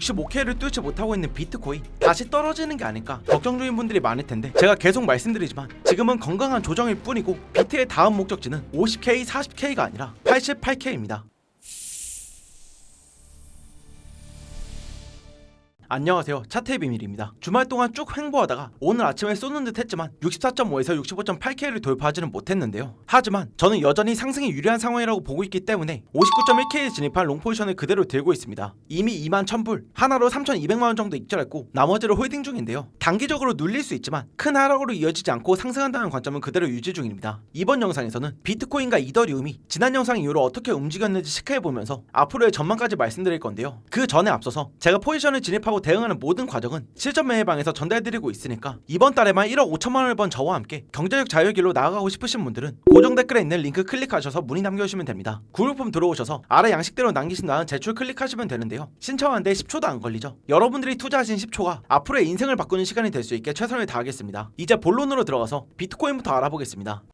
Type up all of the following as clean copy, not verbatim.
65K를 뚫지 못하고 있는 비트코인 다시 떨어지는 게 아닐까 걱정 중인 분들이 많을 텐데, 제가 계속 말씀드리지만 지금은 건강한 조정일 뿐이고 비트의 다음 목적지는 50K, 40K가 아니라 88K입니다. 안녕하세요, 차트의 비밀입니다. 주말 동안 쭉 횡보하다가 오늘 아침에 쏘는 듯 했지만 64.5에서 65.8K를 돌파하지는 못했는데요. 하지만 저는 여전히 상승이 유리한 상황이라고 보고 있기 때문에 59.1K에 진입한 롱포지션을 그대로 들고 있습니다. 이미 21,000불, 하나로 3,200만원 정도 익절했고 나머지를 홀딩 중인데요. 단기적으로 눌릴 수 있지만 큰 하락으로 이어지지 않고 상승한다는 관점은 그대로 유지 중입니다. 이번 영상에서는 비트코인과 이더리움이 지난 영상 이후로 어떻게 움직였는지 체크해보면서 앞으로의 전망까지 말씀드릴 건데요. 그 전에 앞서서 제가 포지션을 진입하고 대응하는 모든 과정은 실전 매매방에서 전달드리고 있으니까 이번 달에만 1억 5천만원을 번 저와 함께 경제적 자유의 길로 나아가고 싶으신 분들은 고정 댓글에 있는 링크 클릭하셔서 문의 남겨주시면 됩니다. 구글폼 들어오셔서 아래 양식대로 남기신 다음 제출 클릭하시면 되는데요. 신청하는데 10초도 안 걸리죠. 여러분들이 투자하신 10초가 앞으로의 인생을 바꾸는 시간이 될 수 있게 최선을 다하겠습니다. 이제 본론으로 들어가서 비트코인부터 알아보겠습니다.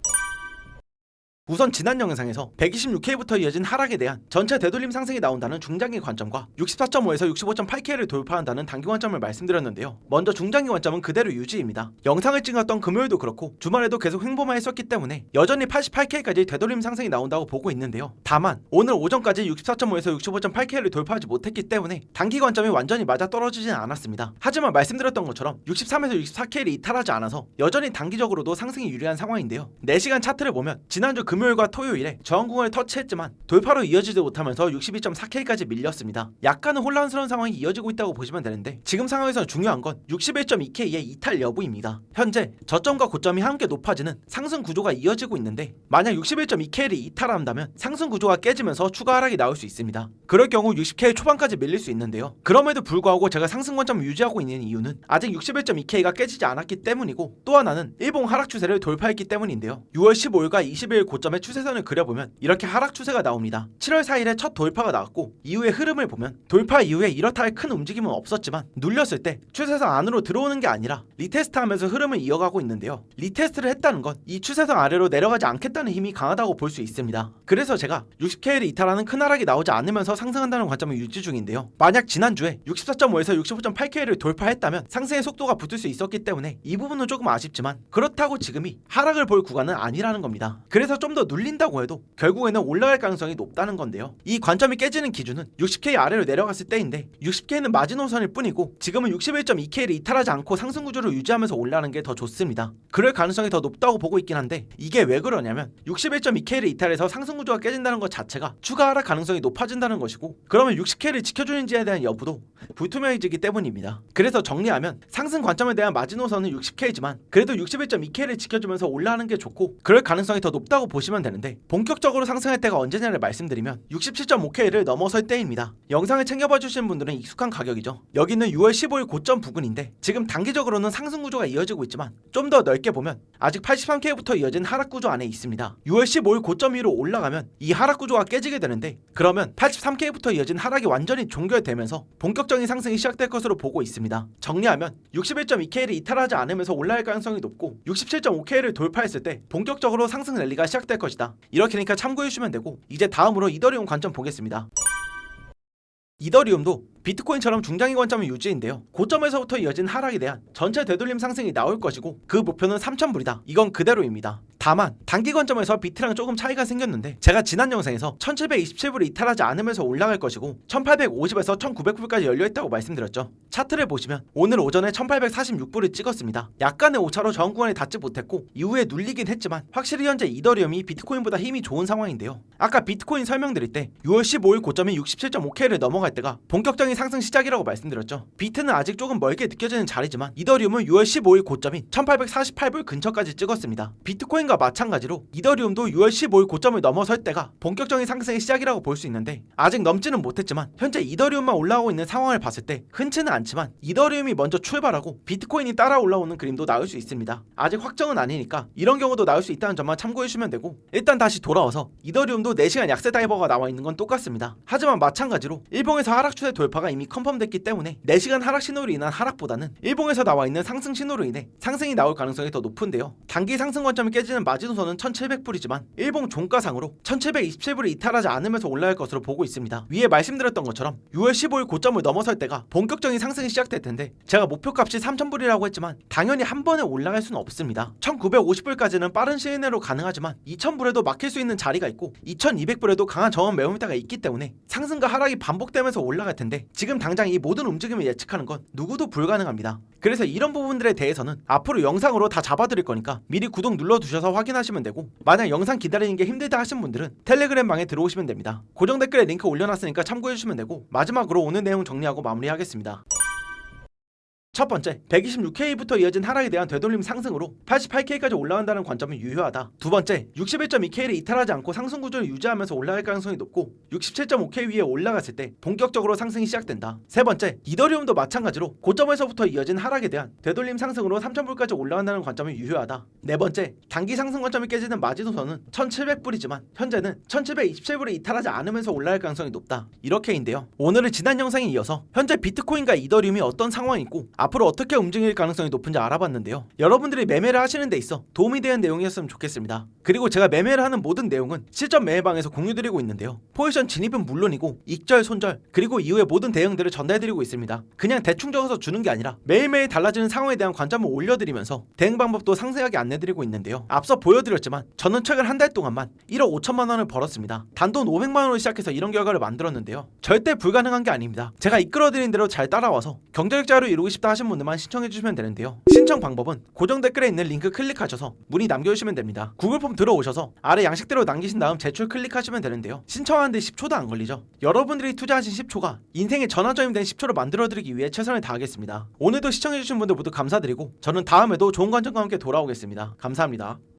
우선 지난 영상에서 126K부터 이어진 하락에 대한 전체 되돌림 상승이 나온다는 중장기 관점과 64.5에서 65.8K를 돌파한다는 단기 관점을 말씀드렸는데요. 먼저 중장기 관점은 그대로 유지입니다. 영상을 찍었던 금요일도 그렇고 주말에도 계속 횡보만 했었기 때문에 여전히 88K까지 되돌림 상승이 나온다고 보고 있는데요. 다만 오늘 오전까지 64.5에서 65.8K를 돌파하지 못했기 때문에 단기 관점이 완전히 맞아떨어지진 않았습니다. 하지만 말씀드렸던 것처럼 63에서 64K를 이탈하지 않아서 여전히 단기적으로도 상승이 유리한 상황인데요. 4시간 차트를 보면 지난주 금요일과 토요일에 저항궁을 터치했지만 돌파로 이어지지 못하면서 62.4K까지 밀렸습니다. 약간은 혼란스러운 상황이 이어지고 있다고 보시면 되는데, 지금 상황에서 중요한 건 61.2K의 이탈 여부입니다. 현재 저점과 고점이 함께 높아지는 상승 구조가 이어지고 있는데, 만약 61.2K를 이탈한다면 상승 구조가 깨지면서 추가 하락이 나올 수 있습니다. 그럴 경우 60K 초반까지 밀릴 수 있는데요. 그럼에도 불구하고 제가 상승 관점을 유지하고 있는 이유는 아직 61.2K가 깨지지 않았기 때문이고, 또 하나는 일봉 하락 추세를 돌파했기 때문인데요. 6월 15일과 20일 고점의 추세선을 그려보면 이렇게 하락 추세가 나옵니다. 7월 4일에 첫 돌파가 나왔고 이후의 흐름을 보면 돌파 이후에 이렇다 할 큰 움직임은 없었지만 눌렸을 때 추세선 안으로 들어오는 게 아니라 리테스트하면서 흐름을 이어가고 있는데요. 리테스트를 했다는 건 이 추세선 아래로 내려가지 않겠다는 힘이 강하다고 볼 수 있습니다. 그래서 제가 60K를 이탈하는 큰 하락이 나오지 않으면서 상승한다는 관점을 유지 중인데요. 만약 지난주에 64.5에서 65.8K를 돌파했다면 상승의 속도가 붙을 수 있었기 때문에 이 부분은 조금 아쉽지만, 그렇다고 지금이 하락을 볼 구간은 아니라는 겁니다. 그래서 좀 더 눌린다고 해도 결국에는 올라갈 가능성이 높다는 건데요. 이 관점이 깨지는 기준은 60K 아래로 내려갔을 때인데, 60K는 마지노선일 뿐이고 지금은 61.2K를 이탈하지 않고 상승 구조를 유지하면서 올라가는 게 더 좋습니다. 그럴 가능성이 더 높다고 보고 있긴 한데, 이게 왜 그러냐면 61.2K를 이탈해서 상승 구조가 깨진다는 것 자체가 추가 하락 가능성이 높아진다는 것이고, 그러면 60K를 지켜주는지에 대한 여부도 불투명해지기 때문입니다. 그래서 정리하면 상승 관점에 대한 마지노선은 60K지만 그래도 61.2K를 지켜주면서 올라가는 게 좋고, 그럴 가능성이 더 높다고 보시면 되는데, 본격적으로 상승할 때가 언제냐를 말씀드리면 67.5K를 넘어설 때입니다. 영상을 챙겨봐 주시는 분들은 익숙한 가격이죠. 여기는 6월 15일 고점 부근인데 지금 단기적으로는 상승 구조가 이어지고 있지만 좀 더 넓게 보면 아직 83K부터 이어진 하락 구조 안에 있습니다. 6월 15일 고점 위로 올라가면 이 하락 구조가 깨지게 되는데, 그러면 83K부터 이어진 하락이 완전히 종결되면서 본격적인 상승이 시작될 것으로 보고 있습니다. 정리하면 61.2K를 이탈하지 않으면서 올라갈 가능성이 높고 67.5K를 돌파했을 때 본격적으로 상승 랠리가 시작될 것이다. 이렇게니까 참고해주시면 되고, 이제 다음으로 이더리움 관점 보겠습니다. 이더리움도 비트코인처럼 중장기 관점의 유지인데요. 고점에서부터 이어진 하락에 대한 전체 되돌림 상승이 나올 것이고 그 목표는 3,000불이다. 이건 그대로입니다. 다만 단기 관점에서 비트랑 조금 차이가 생겼는데, 제가 지난 영상에서 1727불을 이탈하지 않으면서 올라갈 것이고 1850에서 1900불까지 열려있다고 말씀드렸죠. 차트를 보시면 오늘 오전에 1846불을 찍었습니다. 약간의 오차로 저항 구간에 닿지 못했고 이후에 눌리긴 했지만 확실히 현재 이더리움이 비트코인보다 힘이 좋은 상황인데요. 아까 비트코인 설명드릴 때 6월 15일 고점이 67.5K를 넘어갈 때가 본격적인 상승 시작이라고 말씀드렸죠. 비트는 아직 조금 멀게 느껴지는 자리지만 이더리움은 6월 15일 고점인 1848불 근처까지 찍었습니다. 비트코인과 마찬가지로 이더리움도 6월 15일 고점을 넘어설 때가 본격적인 상승의 시작이라고 볼 수 있는데, 아직 넘지는 못했지만 현재 이더리움만 올라오고 있는 상황을 봤을 때 흔치는 않지만 이더리움이 먼저 출발하고 비트코인이 따라 올라오는 그림도 나올 수 있습니다. 아직 확정은 아니니까 이런 경우도 나올 수 있다는 점만 참고해주시면 되고, 일단 다시 돌아와서 이더리움도 4시간 약세 다이버가 나와 있는 건 똑같습니다. 하지만 마찬가지로 일봉에서 하락 추세 돌파가 하락세가 이미 컨펌됐기 때문에 4시간 하락 신호로 인한 하락보다는 일봉에서 나와 있는 상승 신호로 인해 상승이 나올 가능성이 더 높은데요. 단기 상승 관점이 깨지는 마지노선은 1700불이지만 일봉 종가상으로 1727불을 이탈하지 않으면서 올라갈 것으로 보고 있습니다. 위에 말씀드렸던 것처럼 6월 15일 고점을 넘어설 때가 본격적인 상승이 시작될 텐데 제가 목표값이 3000불이라고 했지만 당연히 한 번에 올라갈 수는 없습니다. 1950불까지는 빠른 시일 내로 가능하지만 2000불에도 막힐 수 있는 자리가 있고 2200불에도 강한 저항 매물대가 있기 때문에 상승과 하락이 반복되면서 올라갈 텐데 지금 당장 이 모든 움직임을 예측하는 건 누구도 불가능합니다. 그래서 이런 부분들에 대해서는 앞으로 영상으로 다 잡아드릴 거니까 미리 구독 눌러두셔서 확인하시면 되고, 만약 영상 기다리는 게 힘들다 하신 분들은 텔레그램 방에 들어오시면 됩니다. 고정 댓글에 링크 올려놨으니까 참고해주시면 되고, 마지막으로 오늘 내용 정리하고 마무리하겠습니다. 첫 번째, 126K부터 이어진 하락에 대한 되돌림 상승으로 88K까지 올라간다는 관점은 유효하다. 두 번째, 61.2K를 이탈하지 않고 상승 구조를 유지하면서 올라갈 가능성이 높고 67.5K 위에 올라갔을 때 본격적으로 상승이 시작된다. 세 번째, 이더리움도 마찬가지로 고점에서부터 이어진 하락에 대한 되돌림 상승으로 3000불까지 올라간다는 관점은 유효하다. 네 번째, 단기 상승 관점이 깨지는 마지노선은 1700불이지만 현재는 1727불을 이탈하지 않으면서 올라갈 가능성이 높다. 이렇게인데요. 오늘은 지난 영상에 이어서 현재 비트코인과 이더리움이 어떤 상황이고 앞으로 어떻게 움직일 가능성이 높은지 알아봤는데요. 여러분들이 매매를 하시는 데 있어 도움이 되는 내용이었으면 좋겠습니다. 그리고 제가 매매를 하는 모든 내용은 실전 매매방에서 공유드리고 있는데요. 포지션 진입은 물론이고 익절, 손절, 그리고 이후의 모든 대응들을 전달드리고 있습니다. 그냥 대충 적어서 주는 게 아니라 매일매일 달라지는 상황에 대한 관점을 올려드리면서 대응 방법도 상세하게 안내드리고 있는데요. 앞서 보여드렸지만 저는 최근 한 달 동안만 1억 5천만 원을 벌었습니다. 단돈 500만 원으로 시작해서 이런 결과를 만들었는데요. 절대 불가능한 게 아닙니다. 제가 이끌어드린 대로 잘 따라와서 경제적 자유를 이루고 싶다 하신 분들만 신청해주시면 되는데요. 신청 방법은 고정 댓글에 있는 링크 클릭하셔서 문의 남겨주시면 됩니다. 구글 폼 들어오셔서 아래 양식대로 남기신 다음 제출 클릭하시면 되는데요. 신청하는데 10초도 안 걸리죠. 여러분들이 투자하신 10초가 인생의 전환점이 된 10초를 만들어드리기 위해 최선을 다하겠습니다. 오늘도 시청해주신 분들 모두 감사드리고 저는 다음에도 좋은 관점과 함께 돌아오겠습니다. 감사합니다.